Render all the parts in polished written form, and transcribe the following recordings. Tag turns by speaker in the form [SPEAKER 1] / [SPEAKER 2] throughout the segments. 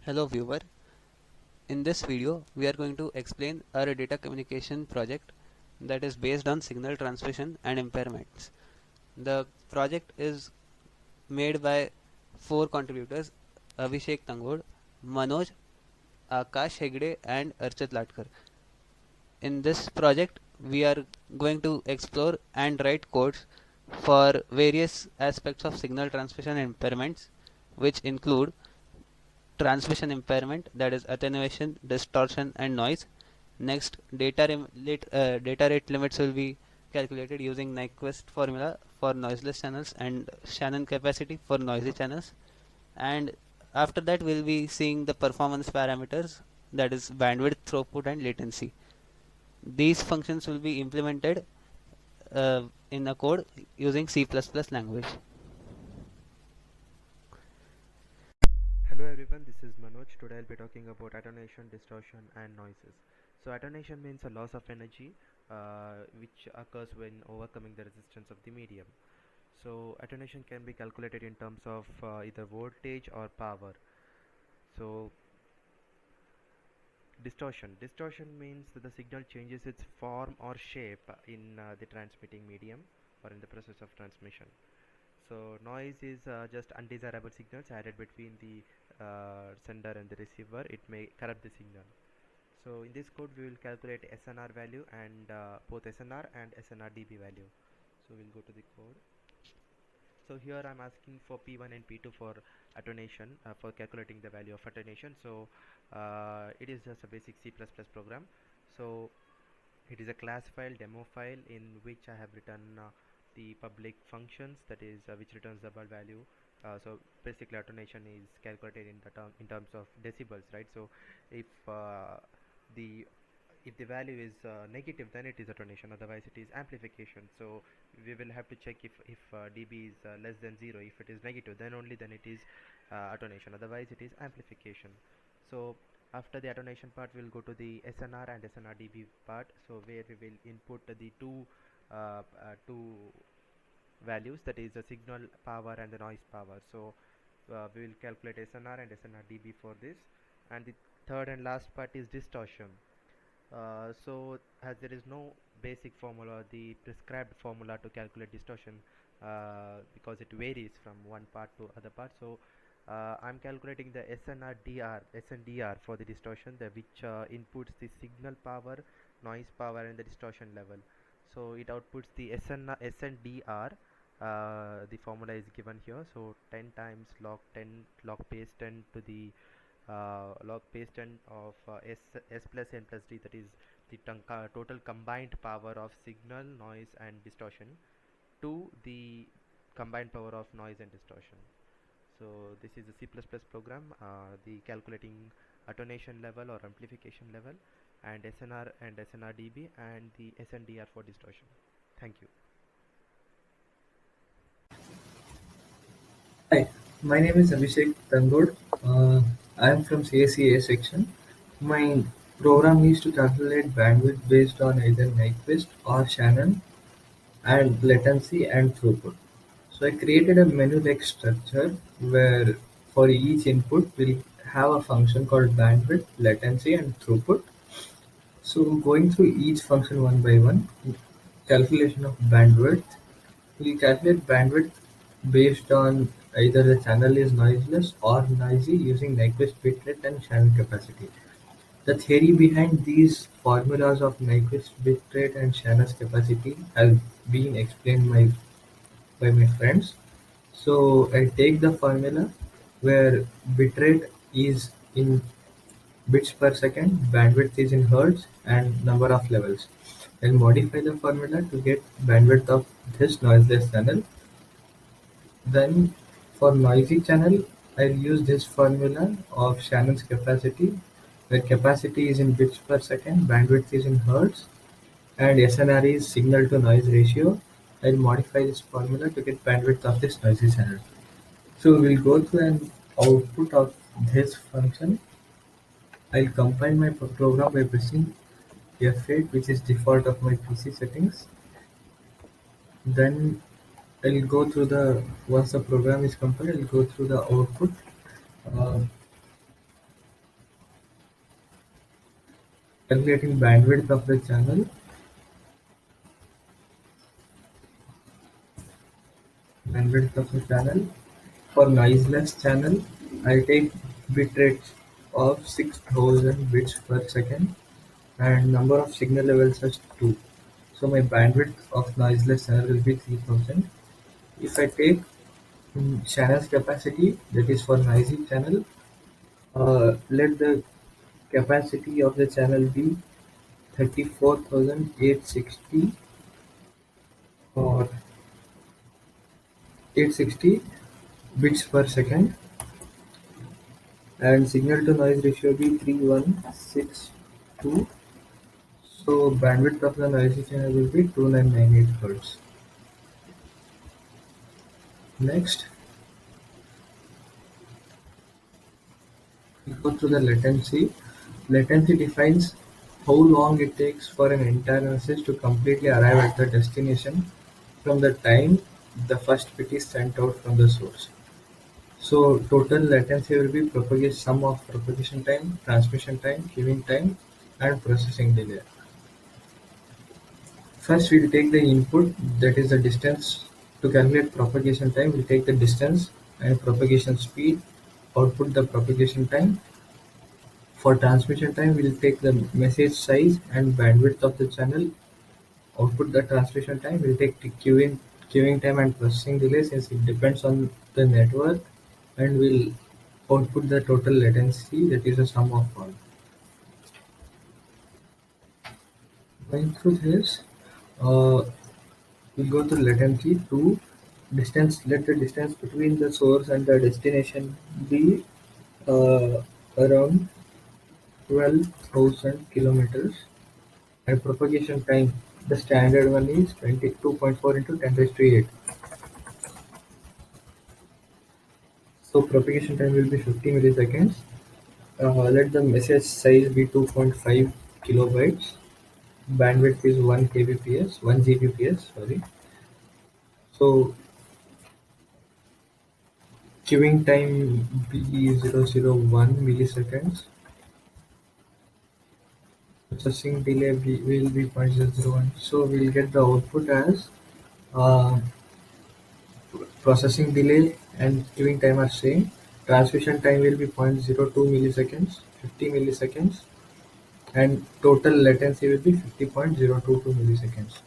[SPEAKER 1] Hello viewer, in this video we are going to explain our data communication project that is based on signal transmission and impairments. The project is made by four contributors: Abhishek Tangod, Manoj, Akash Hegde and Archit Latkar. In this project we are going to explore and write codes for various aspects of signal transmission and impairments, which include transmission impairment, that is attenuation, distortion and noise. Next, data rate limits will be calculated using Nyquist formula for noiseless channels and Shannon capacity for noisy channels. And after that we'll be seeing the performance parameters, that is bandwidth, throughput and latency. These functions will be implemented in a code using C++ language.
[SPEAKER 2] Hello everyone, this is Manoj. Today I'll be talking about attenuation, distortion and noises. So attenuation means a loss of energy which occurs when overcoming the resistance of the medium. So attenuation can be calculated in terms of either voltage or power. So distortion means that the signal changes its form or shape in the transmitting medium or in the process of transmission. So noise is just undesirable signals added between the sender and the receiver. It may corrupt the signal. So in this code we will calculate SNR value and both SNR and SNR dB value. So we'll go to the code. So here I'm asking for P1 and P2 for attenuation, for calculating the value of attenuation. So it is just a basic C++ program. So it is a class file, demo file, in which I have written the public functions, that is which returns the bulb value. So basically attenuation is calculated in terms of decibels, right? So if the if the value is negative, then it is attenuation, otherwise it is amplification. So we will have to check if dB is less than 0. If it is negative, then only then it is attenuation, otherwise it is amplification. So after the attenuation part, we'll go to the SNR and SNR dB part, so where we will input the two values, that is the signal power and the noise power. So we will calculate SNR and SNR dB for this. And the third and last part is distortion. So as there is no basic formula, the prescribed formula to calculate distortion, because it varies from one part to other part. So I'm calculating the SNDR for the distortion, which inputs the signal power, noise power and the distortion level. So it outputs the SNDR. The formula is given here. So 10 times log base 10 to the log base 10 of S plus N plus D, that is the total combined power of signal, noise and distortion, to the combined power of noise and distortion. So this is a C++ program, the calculating attenuation level or amplification level, and SNR and SNR dB and the SNDR for distortion. Thank you.
[SPEAKER 3] Hi, my name is Abhishek Tangod. I am from CSEA section. My program is to calculate bandwidth based on either Nyquist or Shannon and latency and throughput. So I created a menu-like structure where for each input we'll have a function called bandwidth, latency and throughput. So going through each function one by one, calculation of bandwidth. We calculate bandwidth based on either the channel is noiseless or noisy using Nyquist bitrate and channel capacity. The theory behind these formulas of Nyquist bitrate and channel capacity has been explained by my friends. So I take the formula where bitrate is in bits per second, bandwidth is in hertz, and number of levels. I'll modify the formula to get bandwidth of this noiseless channel. Then for noisy channel, I'll use this formula of Shannon's capacity, where capacity is in bits per second, bandwidth is in hertz, and SNR is signal to noise ratio. I'll modify this formula to get bandwidth of this noisy channel. So we'll go through an output of this function. I'll compile my program by pressing F8, which is default of my PC settings. Then I'll go through once the program is compiled, I'll go through the output. Uh, calculating bandwidth of the channel. Bandwidth of the channel. For noiseless channel, I take bit rates of 6000 bits per second and number of signal levels as 2. So my bandwidth of noiseless channel will be 3000. If I take channel's capacity, that is for noisy channel, let the capacity of the channel be 34,860 or 860 bits per second, and signal to noise ratio be 3162. So bandwidth of the noisy channel will be 2998 Hz. Next, we go to the latency. Latency defines how long it takes for an entire message to completely arrive at the destination from the time the first bit is sent out from the source. So total latency will be sum of propagation time, transmission time, queuing time, and processing delay. First, we'll take the input, that is the distance. To calculate propagation time, we'll take the distance and propagation speed, output the propagation time. For transmission time, we'll take the message size and bandwidth of the channel, output the transmission time. We'll take the queuing time and processing delay, since it depends on the network, and we'll output the total latency, that is the sum of all. Going through this, we'll go to latency. To distance, let the distance between the source and the destination be around 12,000 kilometers, and propagation time, the standard one is 22.4 into 10 raised to 8. So propagation time will be 50 milliseconds. Let the message size be 2.5 kilobytes. Bandwidth is 1 kbps, 1 gbps, sorry. So queuing time be 001 milliseconds. Processing delay will be 0.001. So we'll get the output as uh, processing delay and queuing time are same. Transmission time will be 0.02 milliseconds, 50 milliseconds, and total latency will be 50.022 milliseconds.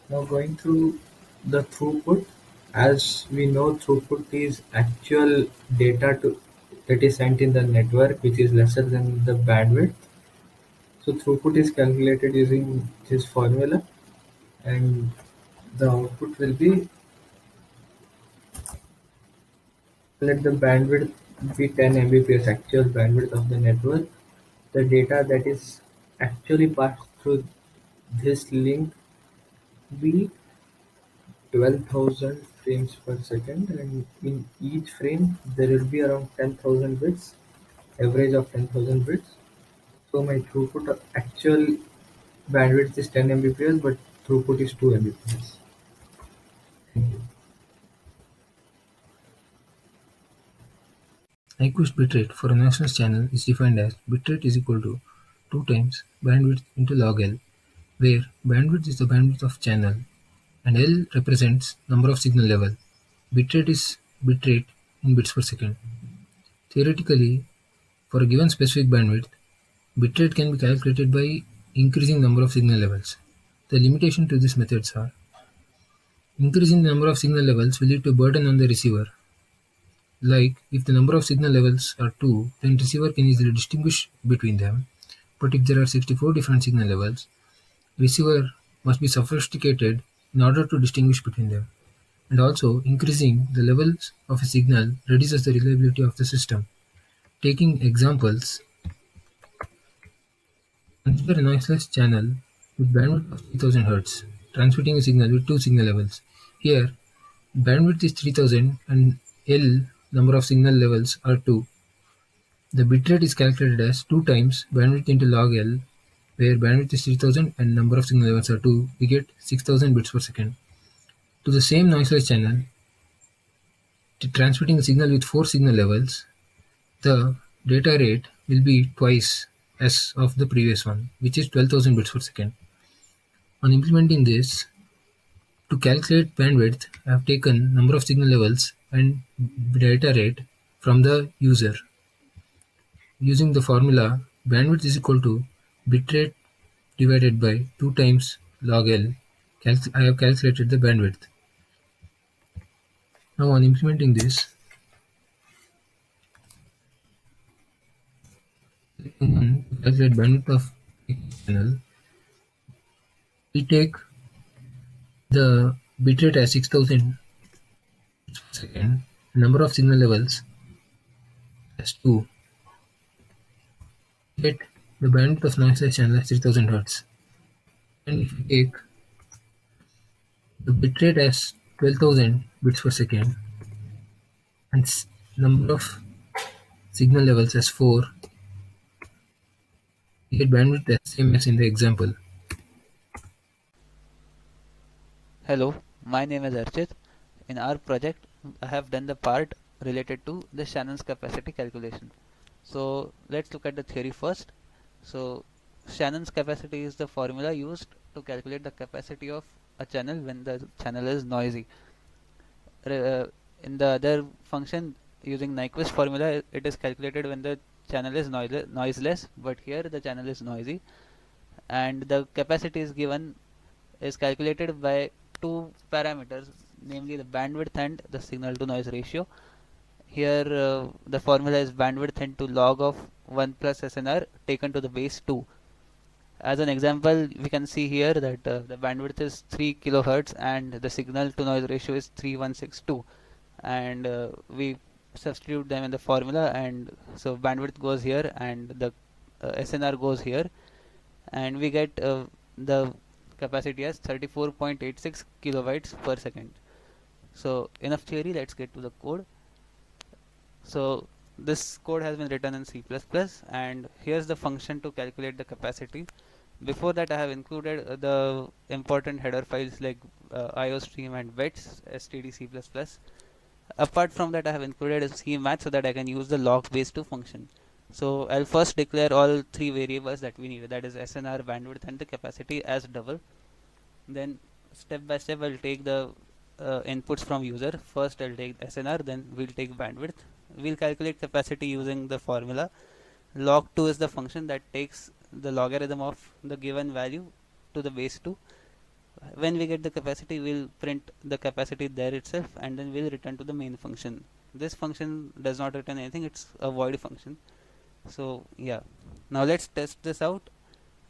[SPEAKER 3] Now going through the throughput, as we know, throughput is actual data that is sent in the network, which is lesser than the bandwidth. So throughput is calculated using this formula, and the output will be, let the bandwidth be 10 Mbps, actual bandwidth of the network. The data that is actually passed through this link be 12,000 frames per second, and in each frame there will be around 10,000 bits, average of 10,000 bits. So my throughput actual bandwidth is 10 Mbps, but throughput is 2 Mbps. Thank you.
[SPEAKER 4] Nyquist bitrate for a noiseless channel is defined as bitrate is equal to 2 times bandwidth into log L, where bandwidth is the bandwidth of channel and L represents number of signal level. Bitrate is bitrate in bits per second. Theoretically, for a given specific bandwidth, bitrate can be calculated by increasing number of signal levels. The limitation to these methods are: increasing the number of signal levels will lead to burden on the receiver. Like, if the number of signal levels are 2, then receiver can easily distinguish between them. But if there are 64 different signal levels, receiver must be sophisticated in order to distinguish between them. And also, increasing the levels of a signal reduces the reliability of the system. Taking examples, consider a noiseless channel with bandwidth of 3000 Hz, transmitting a signal with two signal levels. Here, bandwidth is 3000 and L number of signal levels are 2. The bitrate is calculated as 2 times bandwidth into log L, where bandwidth is 3000 and number of signal levels are 2. We get 6000 bits per second. To the same noiseless channel, transmitting a signal with 4 signal levels, the data rate will be twice as of the previous one, which is 12,000 bits per second. On implementing this, to calculate bandwidth, I have taken number of signal levels and data rate from the user. Using the formula, bandwidth is equal to bitrate divided by 2 times log L. I have calculated the bandwidth. Now on implementing this, to calculate bandwidth of each channel, we take the bitrate as 6000 bits per second, number of signal levels as 2, get the bandwidth of noiseless channel as 3000 Hz. And if we take the bitrate as 12,000 bits per second and number of signal levels as 4, we get bandwidth as same as in the example.
[SPEAKER 1] Hello, my name is Archit. In our project, I have done the part related to the Shannon's capacity calculation. So let's look at the theory first. So Shannon's capacity is the formula used to calculate the capacity of a channel when the channel is noisy. In the other function, using Nyquist formula, it is calculated when the channel is noiseless, but here the channel is noisy, and the capacity is calculated by two parameters, namely the bandwidth and the signal to noise ratio. Here the formula is bandwidth into log of 1 plus SNR taken to the base 2. As an example, we can see here that the bandwidth is 3 kilohertz and the signal to noise ratio is 3162, and we substitute them in the formula, and so bandwidth goes here and the SNR goes here, and we get the capacity as 34.86 kilobytes per second. So enough theory, let's get to the code. So this code has been written in C++, and here's the function to calculate the capacity. Before that, I have included the important header files like iostream and vets std C++. Apart from that, I have included a cmath so that I can use the log base 2 function. So I'll first declare all three variables that we need, that is SNR, bandwidth and the capacity, as double. Then step by step I'll take the inputs from user. First I'll take SNR, then we'll take bandwidth. We'll calculate capacity using the formula. Log2 is the function that takes the logarithm of the given value to the base 2. When we get the capacity, we'll print the capacity there itself, and then we'll return to the main function. This function does not return anything, it's a void function. So yeah, now let's test this out.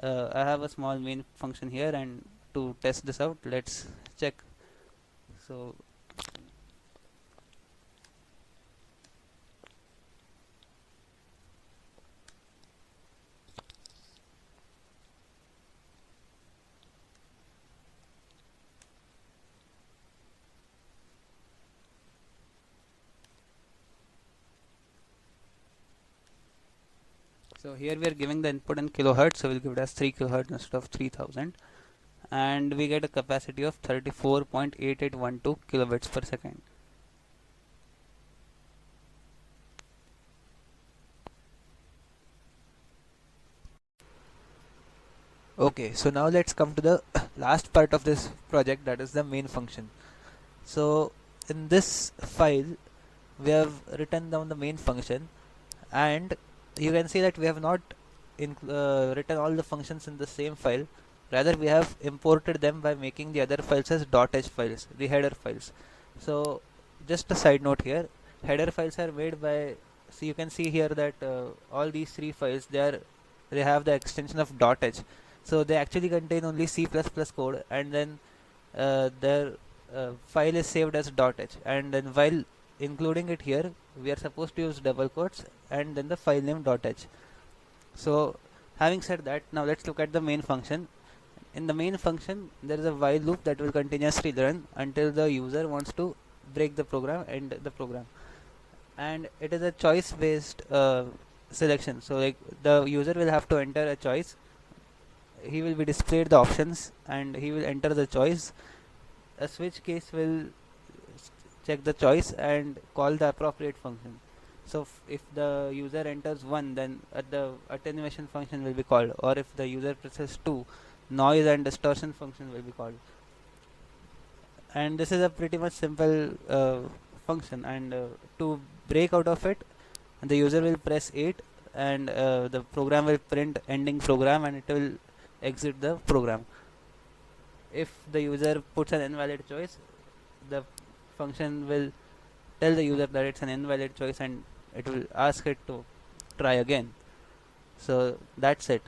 [SPEAKER 1] I have a small main function here, and to test this out, let's check. So here we are giving the input in kilohertz, so we'll give it as 3 kilohertz instead of 3000, and we get a capacity of 34.8812 kilobits per second. Okay, so now let's come to the last part of this project, that is the main function. So in this file we have written down the main function, and you can see that we have not written all the functions in the same file. Rather, we have imported them by making the other files as .h files, the header files. So just a side note here, header files are made by, so you can see here that all these three files, they have the extension of .h. So they actually contain only C++ code, and then their file is saved as .h, and then while including it here, we are supposed to use double quotes and then the file name .h. So having said that, now let's look at the main function. In the main function, there is a while loop that will continuously run until the user wants to break the program, end the program, and it is a choice based selection. So like the user will have to enter a choice, he will be displayed the options and he will enter the choice. A switch case will check the choice and call the appropriate function. So if the user enters 1, then the attenuation function will be called, or if the user presses 2, noise and distortion function will be called. And this is a pretty much simple function, and to break out of it, the user will press 8, and the program will print ending program, and it will exit the program. If the user puts an invalid choice, the function will tell the user that it's an invalid choice, and it will ask it to try again. So that's it.